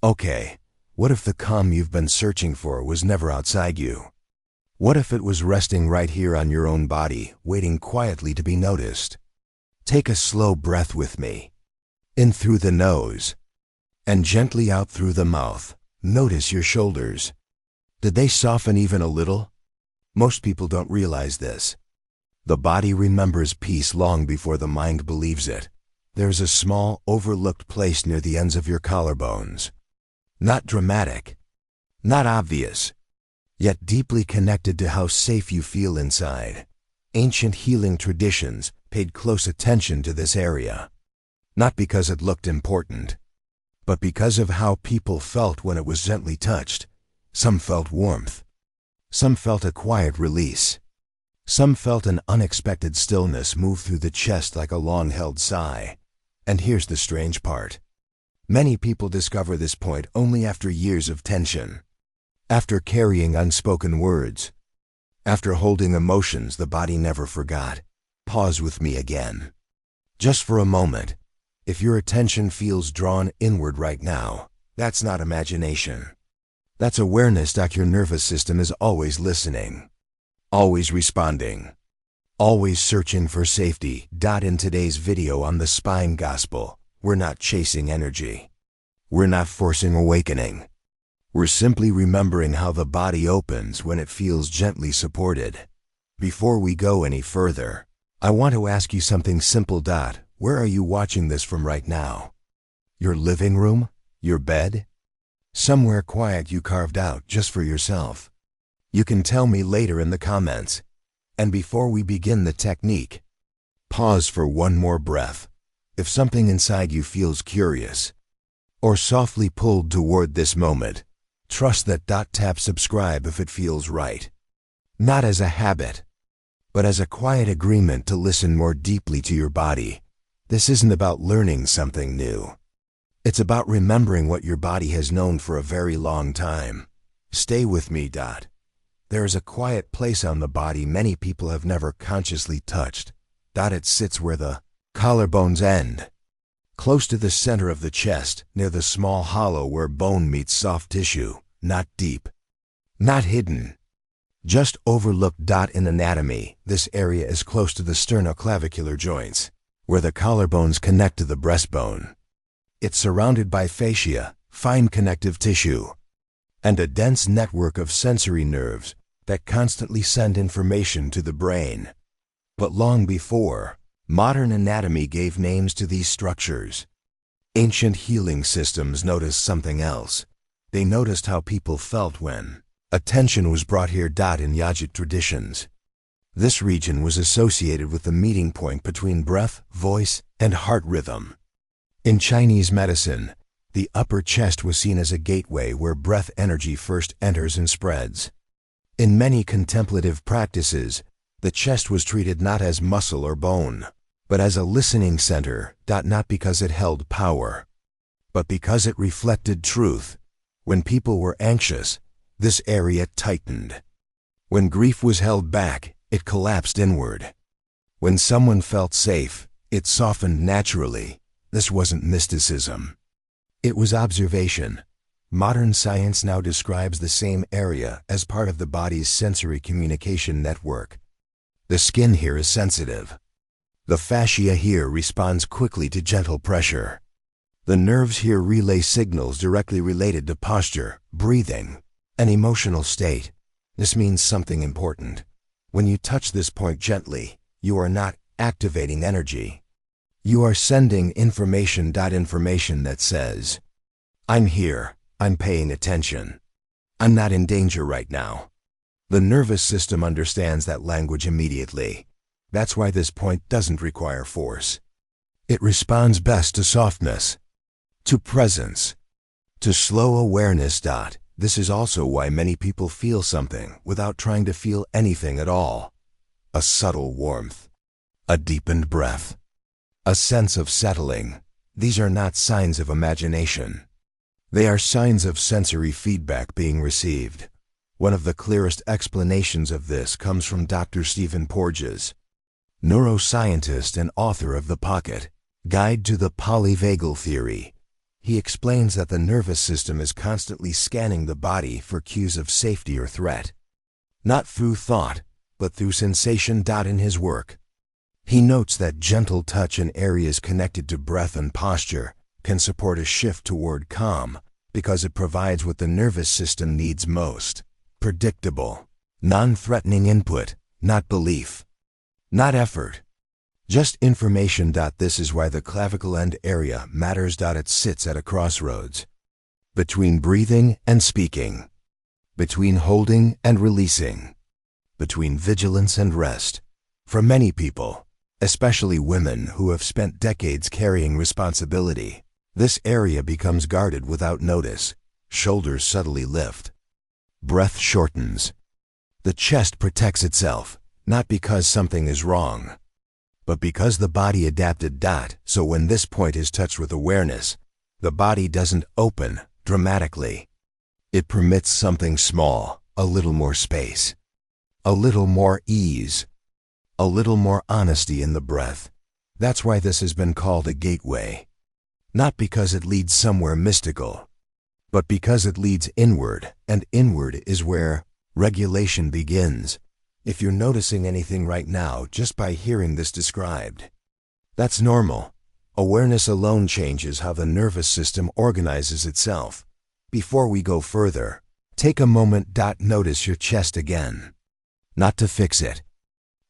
Okay, what if the calm you've been searching for was never outside you? What if it was resting right here on your own body, waiting quietly to be noticed? Take a slow breath with me. In through the nose, and gently out through the mouth. Notice your shoulders. Did they soften even a little? Most people don't realize this. The body remembers peace long before the mind believes it. There's a small, overlooked place near the ends of your collarbones. Not dramatic, not obvious, yet deeply connected to how safe you feel inside. Ancient healing traditions paid close attention to this area, not because it looked important, but because of how people felt when it was gently touched. Some felt warmth. Some felt a quiet release. Some felt an unexpected stillness move through the chest like a long-held sigh. And here's the strange part. Many people discover this point only after years of tension, after carrying unspoken words, after holding emotions the body never forgot. Pause with me again. Just for a moment. If your attention feels drawn inward right now, that's not imagination. That's awareness. Your nervous system is always listening, always responding, always searching for safety. In today's video on the Spine Gospel, we're not chasing energy. We're not forcing awakening. We're simply remembering how the body opens when it feels gently supported. Before we go any further, I want to ask you something simple. Where are you watching this from right now? Your living room? Your bed? Somewhere quiet you carved out just for yourself? You can tell me later in the comments. And before we begin the technique, pause for one more breath. If something inside you feels curious or softly pulled toward this moment, trust that. Tap subscribe if it feels right. Not as a habit, but as a quiet agreement to listen more deeply to your body. This isn't about learning something new. It's about remembering what your body has known for a very long time. Stay with me. There is a quiet place on the body many people have never consciously touched. It sits where the collarbones end, close to the center of the chest, near the small hollow where bone meets soft tissue. Not deep, not hidden, just overlooked. In anatomy, this area is close to the sternoclavicular joints, where the collarbones connect to the breastbone. It's surrounded by fascia, fine connective tissue, and a dense network of sensory nerves that constantly send information to the brain. But long before modern anatomy gave names to these structures, ancient healing systems noticed something else. They noticed how people felt when attention was brought here. In yogic traditions, this region was associated with the meeting point between breath, voice, and heart rhythm. In Chinese medicine, the upper chest was seen as a gateway where breath energy first enters and spreads. In many contemplative practices, the chest was treated not as muscle or bone, but as a listening center. Not because it held power, but because it reflected truth. When people were anxious, this area tightened. When grief was held back, it collapsed inward. When someone felt safe, it softened naturally. This wasn't mysticism. It was observation. Modern science now describes the same area as part of the body's sensory communication network. The skin here is sensitive. The fascia here responds quickly to gentle pressure. The nerves here relay signals directly related to posture, breathing, and emotional state. This means something important. When you touch this point gently, you are not activating energy. You are sending information. Information that says, I'm here, I'm paying attention. I'm not in danger right now. The nervous system understands that language immediately. That's why this point doesn't require force. It responds best to softness, to presence, to slow awareness. This is also why many people feel something without trying to feel anything at all. A subtle warmth, a deepened breath, a sense of settling. These are not signs of imagination. They are signs of sensory feedback being received. One of the clearest explanations of this comes from Dr. Stephen Porges, neuroscientist and author of The Pocket, Guide to the Polyvagal Theory. He explains that the nervous system is constantly scanning the body for cues of safety or threat. Not through thought, but through sensation. In his work, he notes that gentle touch in areas connected to breath and posture can support a shift toward calm because it provides what the nervous system needs most: predictable, non-threatening input, not belief, not effort, just information. This is why the clavicle end area matters. It sits at a crossroads between breathing and speaking, between holding and releasing, between vigilance and rest. For many people, especially women who have spent decades carrying responsibility, this area becomes guarded without notice. Shoulders subtly lift. Breath shortens. The chest protects itself, not because something is wrong, but because the body adapted. So when this point is touched with awareness, the body doesn't open dramatically. It permits something small, a little more space, a little more ease, a little more honesty in the breath. That's why this has been called a gateway. Not because it leads somewhere mystical, but because it leads inward, and inward is where regulation begins. If you're noticing anything right now just by hearing this described, that's normal. Awareness alone changes how the nervous system organizes itself. Before we go further, take a moment. Notice your chest again. Not to fix it,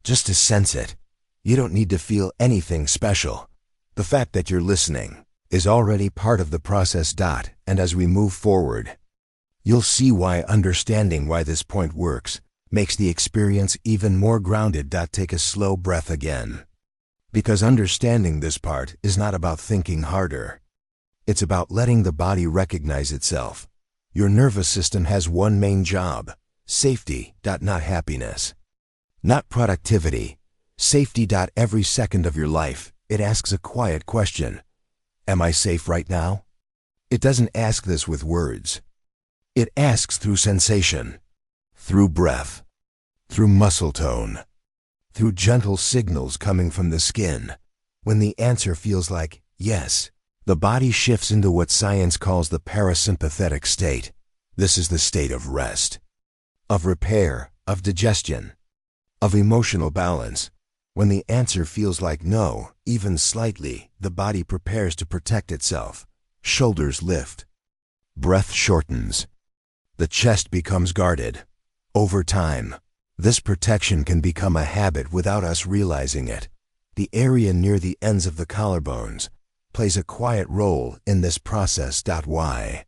just to sense it. You don't need to feel anything special. The fact that you're listening is already part of the process. And as we move forward, you'll see why understanding why this point works makes the experience even more grounded. Take a slow breath again. Because understanding this part is not about thinking harder. It's about letting the body recognize itself. Your nervous system has one main job: safety. Not happiness. Not productivity. Safety. Every second of your life, it asks a quiet question. Am I safe right now? It doesn't ask this with words. It asks through sensation, through breath, through muscle tone, through gentle signals coming from the skin. When the answer feels like yes, the body shifts into what science calls the parasympathetic state. This is the state of rest, of repair, of digestion, of emotional balance. When the answer feels like no, even slightly, the body prepares to protect itself. Shoulders lift. Breath shortens. The chest becomes guarded. Over time, this protection can become a habit without us realizing it. The area near the ends of the collarbones plays a quiet role in this process. Why?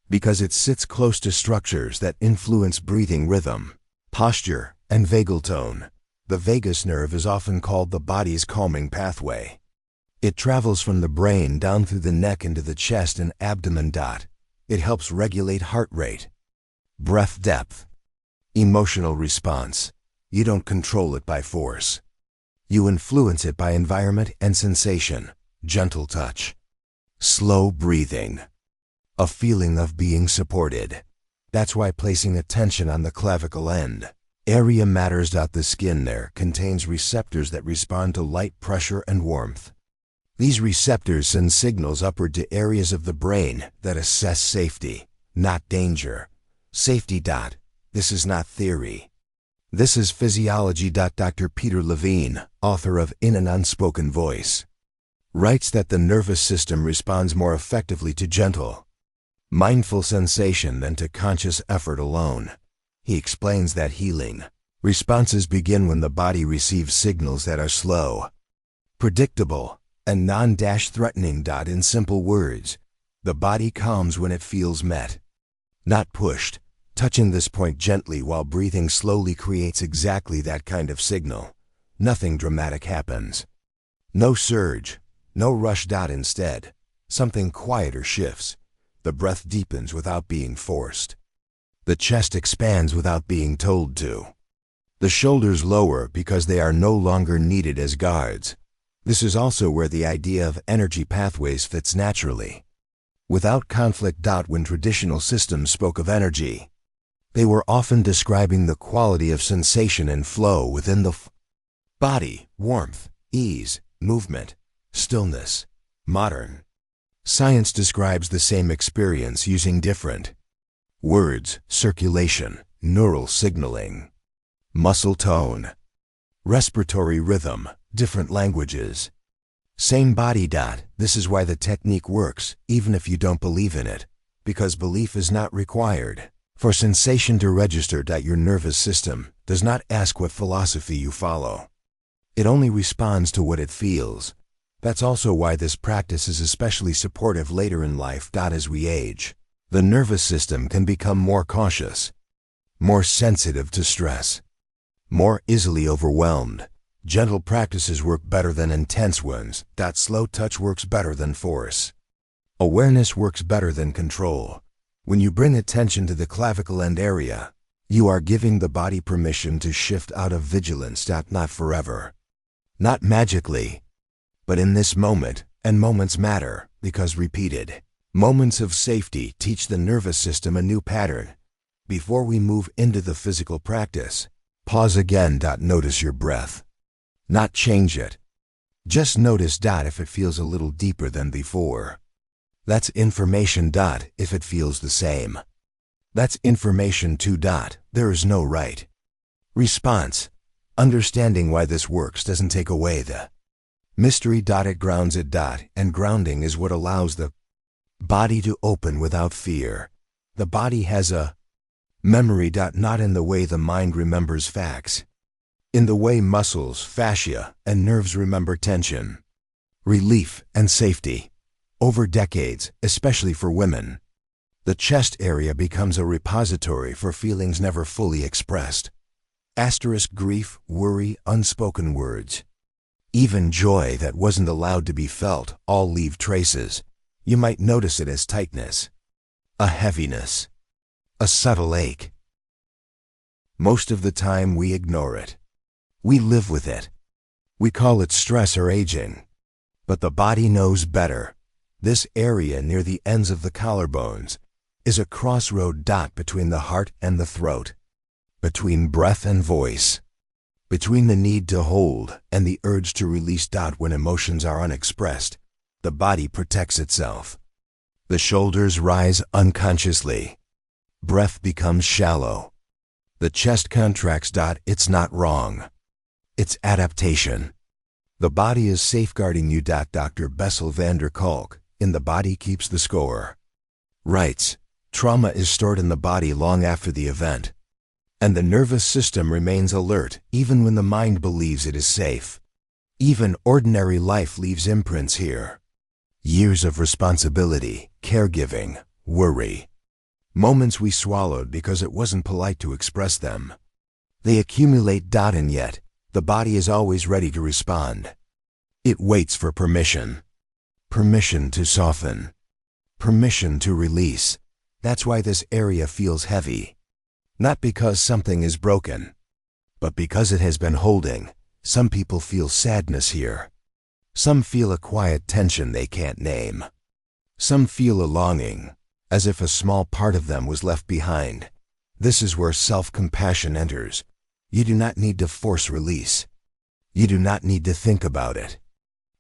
Because it sits close to structures that influence breathing rhythm, posture, and vagal tone. The vagus nerve is often called the body's calming pathway. It travels from the brain down through the neck into the chest and abdomen. It helps regulate heart rate, breath depth, emotional response. You don't control it by force. You influence it by environment and sensation. Gentle touch, slow breathing, a feeling of being supported. That's why placing attention on the clavicle end area matters. The skin there contains receptors that respond to light, pressure, and warmth. These receptors send signals upward to areas of the brain that assess safety, not danger. Safety. This is not theory. This is physiology. Dr. Peter Levine, author of In an Unspoken Voice, writes that the nervous system responds more effectively to gentle, mindful sensation than to conscious effort alone. He explains that healing responses begin when the body receives signals that are slow, predictable, and non-threatening. In simple words, the body calms when it feels met, not pushed. Touching this point gently while breathing slowly creates exactly that kind of signal. Nothing dramatic happens. No surge, no rush. Instead, something quieter shifts. The breath deepens without being forced. The chest expands without being told to. The shoulders lower because they are no longer needed as guards. This is also where the idea of energy pathways fits naturally. Without conflict. When traditional systems spoke of energy, they were often describing the quality of sensation and flow within the body: warmth, ease, movement, stillness. Modern Science describes the same experience using different words: circulation, neural signaling, muscle tone, respiratory rhythm, different languages. Same body. This is why the technique works, even if you don't believe in it, because belief is not required. For sensation to register. Your nervous system does not ask what philosophy you follow. It only responds to what it feels. That's also why this practice is especially supportive later in life. As we age, the nervous system can become more cautious, more sensitive to stress, more easily overwhelmed. Gentle practices work better than intense ones. Slow touch works better than force. Awareness works better than control. When you bring attention to the clavicle end area, you are giving the body permission to shift out of vigilance. Not forever, not magically, but in this moment. And moments matter because repeated moments of safety teach the nervous system a new pattern. Before we move into the physical practice, pause again. Notice your breath. Not change it. Just notice. If it feels a little deeper than before, that's information. If it feels the same, that's information too. There is no right response. Understanding why this works doesn't take away the mystery. It grounds it. And grounding is what allows the body to open without fear. The body has a memory. Not in the way the mind remembers facts, in the way muscles, fascia, and nerves remember tension, relief, and safety. Over decades, especially for women, the chest area becomes a repository for feelings never fully expressed. Grief, worry, unspoken words, even joy that wasn't allowed to be felt, all leave traces. You might notice it as tightness, a heaviness, a subtle ache. Most of the time we ignore it. We live with it. We call it stress or aging. But the body knows better. This area near the ends of the collarbones is a crossroad. Between the heart and the throat, between breath and voice, between the need to hold and the urge to release. When emotions are unexpressed, the body protects itself. The shoulders rise unconsciously. Breath becomes shallow. The chest contracts. It's not wrong. It's adaptation. The body is safeguarding you. Dr. Bessel van der Kolk, in The Body Keeps the Score, writes, trauma is stored in the body long after the event, and the nervous system remains alert even when the mind believes it is safe. Even ordinary life leaves imprints here. Years of responsibility, caregiving, worry. Moments we swallowed because it wasn't polite to express them. They accumulate. And yet, the body is always ready to respond. It waits for permission. Permission to soften. Permission to release. That's why this area feels heavy. Not because something is broken, but because it has been holding. Some people feel sadness here. Some feel a quiet tension they can't name. Some feel a longing, as if a small part of them was left behind. This is where self-compassion enters. You do not need to force release. You do not need to think about it.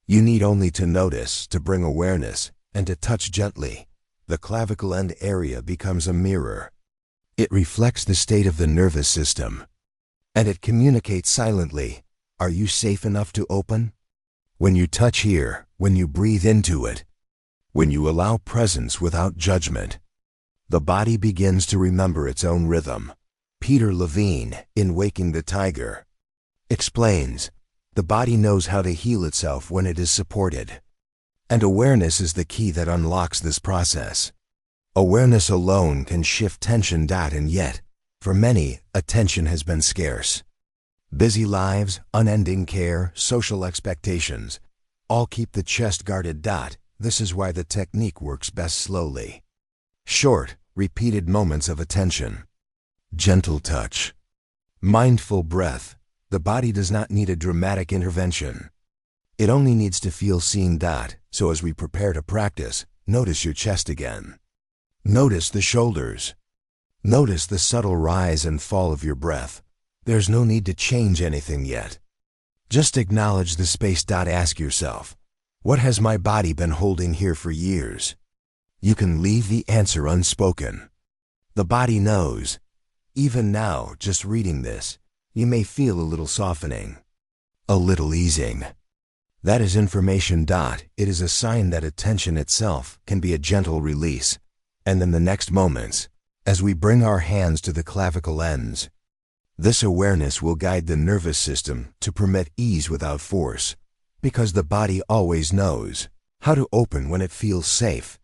You need only to notice, to bring awareness, and to touch gently. The clavicle end area becomes a mirror. It reflects the state of the nervous system, and it communicates silently. Are you safe enough to open? When you touch here, when you breathe into it, when you allow presence without judgment, the body begins to remember its own rhythm. Peter Levine, in Waking the Tiger, explains, the body knows how to heal itself when it is supported. And awareness is the key that unlocks this process. Awareness alone can shift tension. And yet, for many, attention has been scarce. Busy lives, unending care, social expectations, all keep the chest guarded. This is why the technique works best slowly. Short, repeated moments of attention. Gentle touch. Mindful breath. The body does not need a dramatic intervention. It only needs to feel seen. So as we prepare to practice, notice your chest again. Notice the shoulders. Notice the subtle rise and fall of your breath. There's no need to change anything yet. Just acknowledge the space. Ask yourself, What has my body been holding here for years? You can leave the answer unspoken. The body knows. Even now, just reading this, you may feel a little softening, a little easing. That is information. It is a sign that attention itself can be a gentle release. And in the next moments, as we bring our hands to the clavicle ends, this awareness will guide the nervous system to permit ease without force, because the body always knows how to open when it feels safe,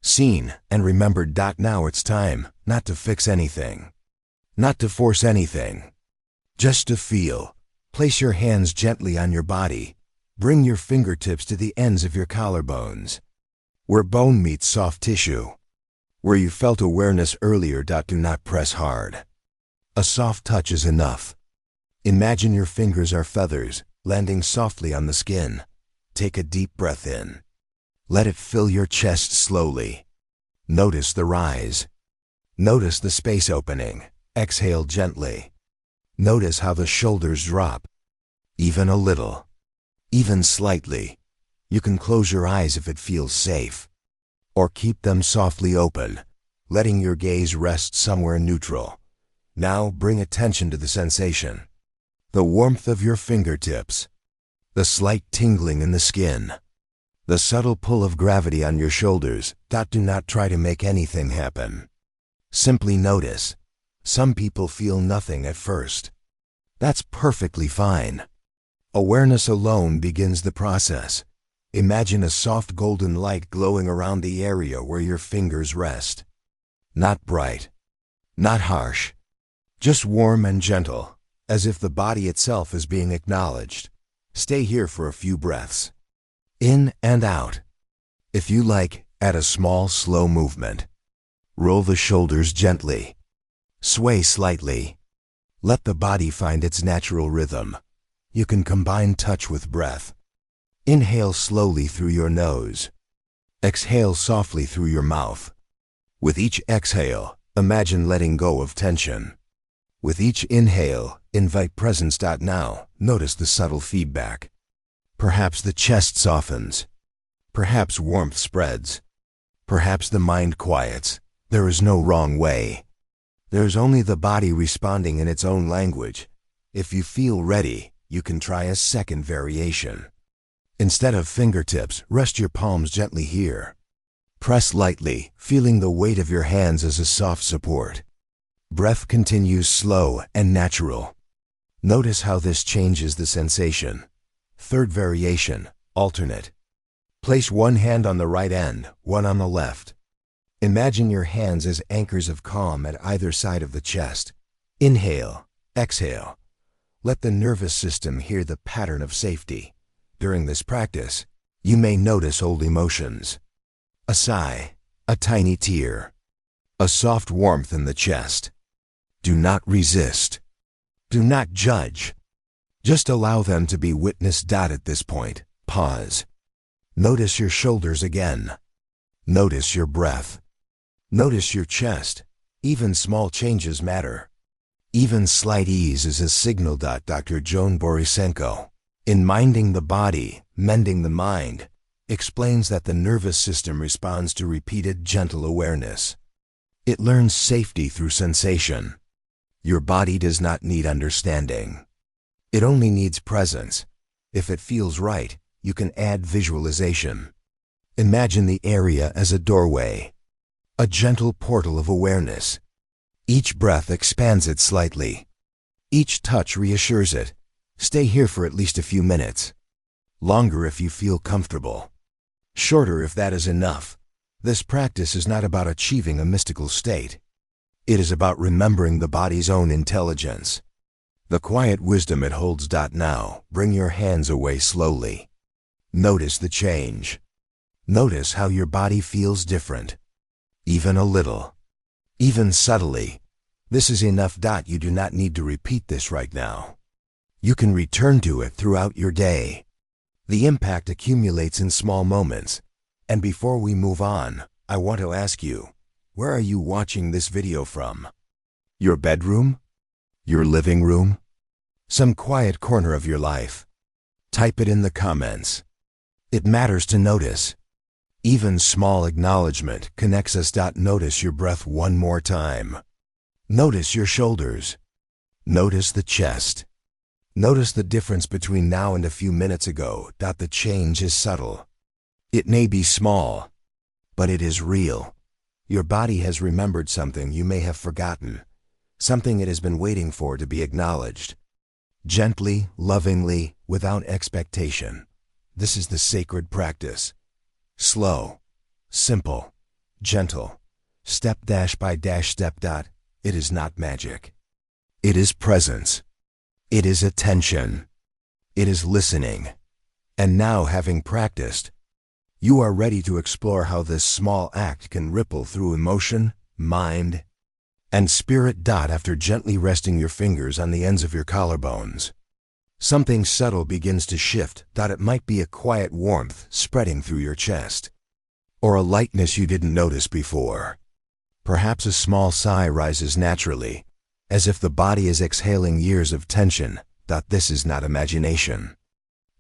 seen, and remembered. Now it's time not to fix anything, not to force anything, just to feel. Place your hands gently on your body. Bring your fingertips to the ends of your collarbones, where bone meets soft tissue, where you felt awareness earlier. Do not press hard. A soft touch is enough. Imagine your fingers are feathers landing softly on the skin. Take a deep breath in. Let it fill your chest slowly. Notice the rise. Notice the space opening. Exhale gently. Notice how the shoulders drop. Even a little. Even slightly. You can close your eyes if it feels safe, or keep them softly open, letting your gaze rest somewhere neutral. Now bring attention to the sensation. The warmth of your fingertips, the slight tingling in the skin, the subtle pull of gravity on your shoulders. Do not try to make anything happen. Simply notice. Some people feel nothing at first. That's perfectly fine. Awareness alone begins the process. Imagine a soft golden light glowing around the area where your fingers rest. Not bright, not harsh, just warm and gentle, as if the body itself is being acknowledged. Stay here for a few breaths. In and out. If you like, add a small, slow movement. Roll the shoulders gently. Sway slightly. Let the body find its natural rhythm. You can combine touch with breath. Inhale slowly through your nose. Exhale softly through your mouth. With each exhale, imagine letting go of tension. With each inhale, invite presence. Now, notice the subtle feedback. Perhaps the chest softens. Perhaps warmth spreads. Perhaps the mind quiets. There is no wrong way. There's only the body responding in its own language. If you feel ready, you can try a second variation. Instead of fingertips, rest your palms gently here. Press lightly, feeling the weight of your hands as a soft support. Breath continues slow and natural. Notice how this changes the sensation. Third variation, alternate. Place one hand on the right end, one on the left. Imagine your hands as anchors of calm at either side of the chest. Inhale, exhale. Let the nervous system hear the pattern of safety. During this practice, you may notice old emotions. A sigh, a tiny tear, a soft warmth in the chest. Do not resist. Do not judge. Just allow them to be witnessed. At this point, pause. Notice your shoulders again. Notice your breath. Notice your chest. Even small changes matter. Even slight ease is a signal. Dr. Joan Borysenko, in Minding the Body, Mending the Mind, explains that the nervous system responds to repeated gentle awareness. It learns safety through sensation. Your body does not need understanding. It only needs presence. If it feels right, you can add visualization. Imagine the area as a doorway, a gentle portal of awareness. Each breath expands it slightly. Each touch reassures it. Stay here for at least a few minutes. Longer if you feel comfortable. Shorter if that is enough. This practice is not about achieving a mystical state. It is about remembering the body's own intelligence. The quiet wisdom it holds. Now, bring your hands away slowly. Notice the change. Notice how your body feels different. Even a little. Even subtly. This is enough. You do not need to repeat this right now. You can return to it throughout your day. The impact accumulates in small moments. And before we move on, I want to ask you, where are you watching this video from? Your bedroom? Your living room? Some quiet corner of your life? Type it in the comments. It matters to notice. Even small acknowledgement connects us. Notice your breath one more time. Notice your shoulders. Notice the chest. Notice the difference between now and a few minutes ago. The change is subtle. It may be small, but it is real. Your body has remembered something you may have forgotten, something it has been waiting for to be acknowledged. Gently, lovingly, without expectation. This is the sacred practice. Slow, simple, gentle, step by step. It is not magic. It is presence. It is attention. It is listening. And now, having practiced, you are ready to explore how this small act can ripple through emotion, mind, and spirit. After gently resting your fingers on the ends of your collarbones, something subtle begins to shift. It might be a quiet warmth spreading through your chest, or a lightness you didn't notice before. Perhaps a small sigh rises naturally, as if the body is exhaling years of tension. This is not imagination.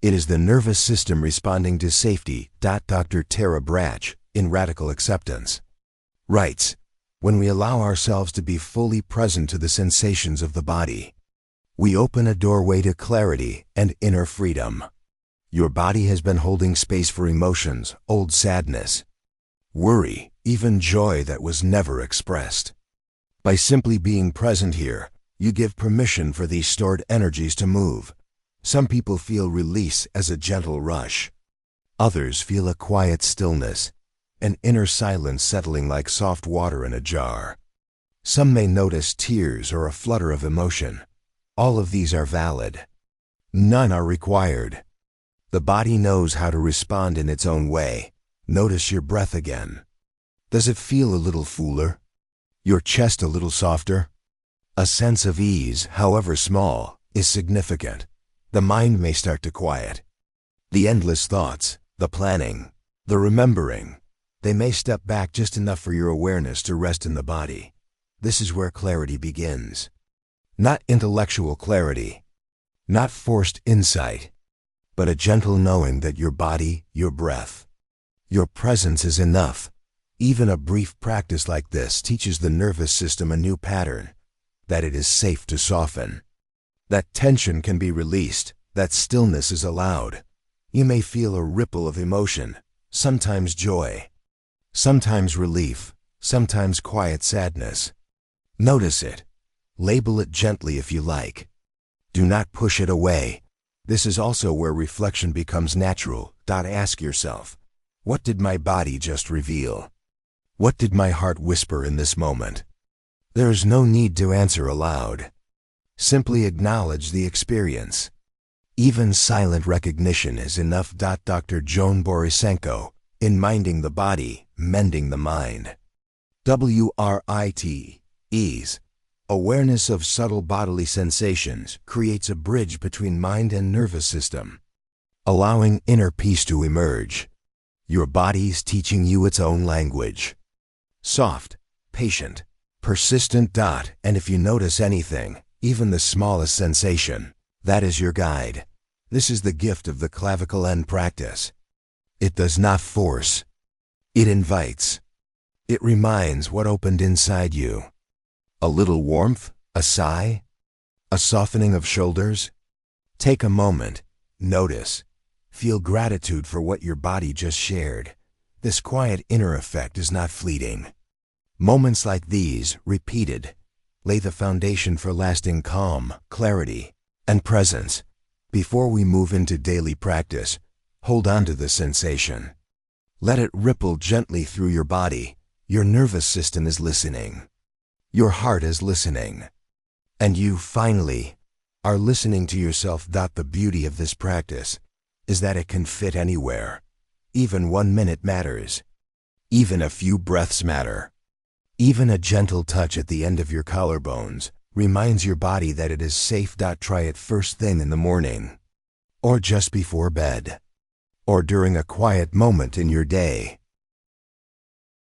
It is the nervous system responding to safety. Dr. Tara Brach, in Radical Acceptance, writes, when we allow ourselves to be fully present to the sensations of the body, we open a doorway to clarity and inner freedom. Your body has been holding space for emotions, old sadness, worry, even joy that was never expressed. By simply being present here, you give permission for these stored energies to move. Some people feel release as a gentle rush. Others feel a quiet stillness, an inner silence settling like soft water in a jar. Some may notice tears or a flutter of emotion. All of these are valid. None are required. The body knows how to respond in its own way. Notice your breath again. Does it feel a little fuller? Your chest a little softer? A sense of ease, however small, is significant. The mind may start to quiet. The endless thoughts, the planning, the remembering, they may step back just enough for your awareness to rest in the body. This is where clarity begins. Not intellectual clarity, not forced insight, but a gentle knowing that your body, your breath, your presence is enough. Even a brief practice like this teaches the nervous system a new pattern, that it is safe to soften, that tension can be released, that stillness is allowed. You may feel a ripple of emotion, sometimes joy, sometimes relief, sometimes quiet sadness. Notice it. Label it gently if you like. Do not push it away. This is also where reflection becomes natural. Ask yourself, what did my body just reveal? What did my heart whisper in this moment? There is no need to answer aloud. Simply acknowledge the experience. Even silent recognition is enough. Dr. Joan Borysenko, in Minding the Body, Mending the Mind. WRIT, ease. Awareness of subtle bodily sensations creates a bridge between mind and nervous system, allowing inner peace to emerge. Your body's teaching you its own language. Soft, patient, persistent. And if you notice anything, even the smallest sensation, that is your guide. This is the gift of the clavicle end practice. It does not force. It invites. It reminds what opened inside you. A little warmth, a sigh, a softening of shoulders. Take a moment, notice, feel gratitude for what your body just shared. This quiet inner effect is not fleeting. Moments like these, repeated, lay the foundation for lasting calm, clarity, and presence. Before we move into daily practice, hold on to the sensation. Let it ripple gently through your body. Your nervous system is listening. Your heart is listening. And you, finally, are listening to yourself. The beauty of this practice is that it can fit anywhere. Even 1 minute matters. Even a few breaths matter. Even a gentle touch at the end of your collarbones reminds your body that it is safe. Try it first thing in the morning, or just before bed, or during a quiet moment in your day.